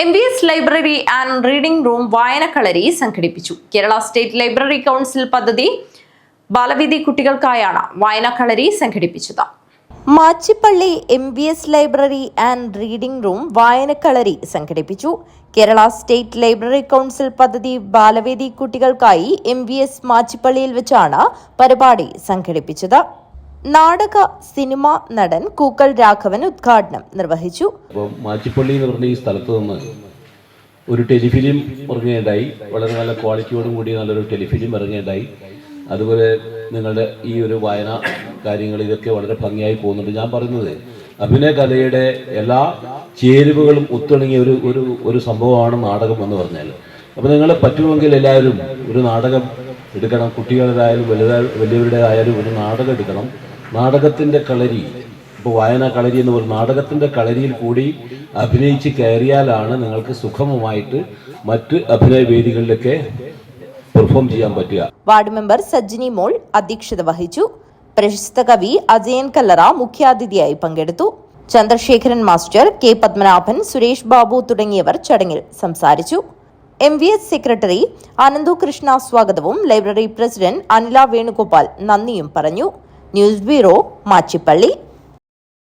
MVS library and reading room വായനക്കളരി സംഘടിപ്പിച്ചു. Kerala state library council പദ്ധതി ബാലവേദി കുട്ടികൾക്കായാണ് വായനക്കളരി സംഘടിപ്പിച്ചത്. Machippally MVS library and reading room വായനക്കളരി സംഘടിപ്പിച്ചു. കേരള സ്റ്റേറ്റ് ലൈബ്രറി കൗൺസിൽ പദ്ധതി ബാലവേദി കുട്ടികൾക്കായി MVS മാച്ചിപ്പള്ളിയിൽ വെച്ചാണ് പരിപാടി സംഘടിപ്പിച്ചത്. നാടക സിനിമ നടൻ കൂക്കൽ രാഘവൻ ഉദ്ഘാടനം നിർവഹിച്ചു. മാച്ചിപ്പള്ളി എന്ന് പറഞ്ഞ ഈ സ്ഥലത്ത് നിന്ന് ഒരു ടെലിഫിലിം ഇറങ്ങുകയുണ്ടായി. വളരെ നല്ല ക്വാളിറ്റിയോടും കൂടി നല്ലൊരു ടെലിഫിലിം ഇറങ്ങുകയുണ്ടായി. അതുപോലെ നിങ്ങളുടെ ഈ ഒരു വായന കാര്യങ്ങൾ ഇതൊക്കെ വളരെ ഭംഗിയായി പോകുന്നുണ്ട്. ഞാൻ പറയുന്നത് അഭിനയ കലയുടെ എല്ലാ ചേരുവകളും ഒത്തിണങ്ങിയ ഒരു സംഭവമാണ് നാടകം എന്ന് പറഞ്ഞാൽ. അപ്പോൾ നിങ്ങൾ പറ്റുമെങ്കിൽ എല്ലാവരും ഒരു നാടകം എടുക്കണം. കുട്ടികളുടേതായാലും വലിയവരുടേതായാലും ഒരു നാടകം എടുക്കണം. നാടകത്തിൻ്റെ കളരി, ഇപ്പോൾ വായന കളരി എന്ന് പറയുന്ന നാടകത്തിൻ്റെ കളരിയിൽ കൂടി അഭിനയിച്ച് കയറിയാലാണ് നിങ്ങൾക്ക് സുഗമമായിട്ട് മറ്റ് അഭിനയ വേദികളിലൊക്കെ പെർഫോം ചെയ്യാൻ പറ്റുക. വാർഡ് മെമ്പർ സജ്ജിനി മോൾ അധ്യക്ഷത വഹിച്ചു. പ്രശസ്ത കവി അജയൻ കല്ലറ മുഖ്യാതിഥിയായി പങ്കെടുത്തു. Chandrasekharan master, K. പത്മനാഭൻ, സുരേഷ് ബാബു തുടങ്ങിയവർ ചടങ്ങിൽ സംസാരിച്ചു. MVS സെക്രട്ടറി ആനന്ദു കൃഷ്ണ സ്വാഗതവും ലൈബ്രറി പ്രസിഡന്റ് അനില വേണുഗോപാൽ നന്ദിയും പറഞ്ഞു. News bureau, Machippally.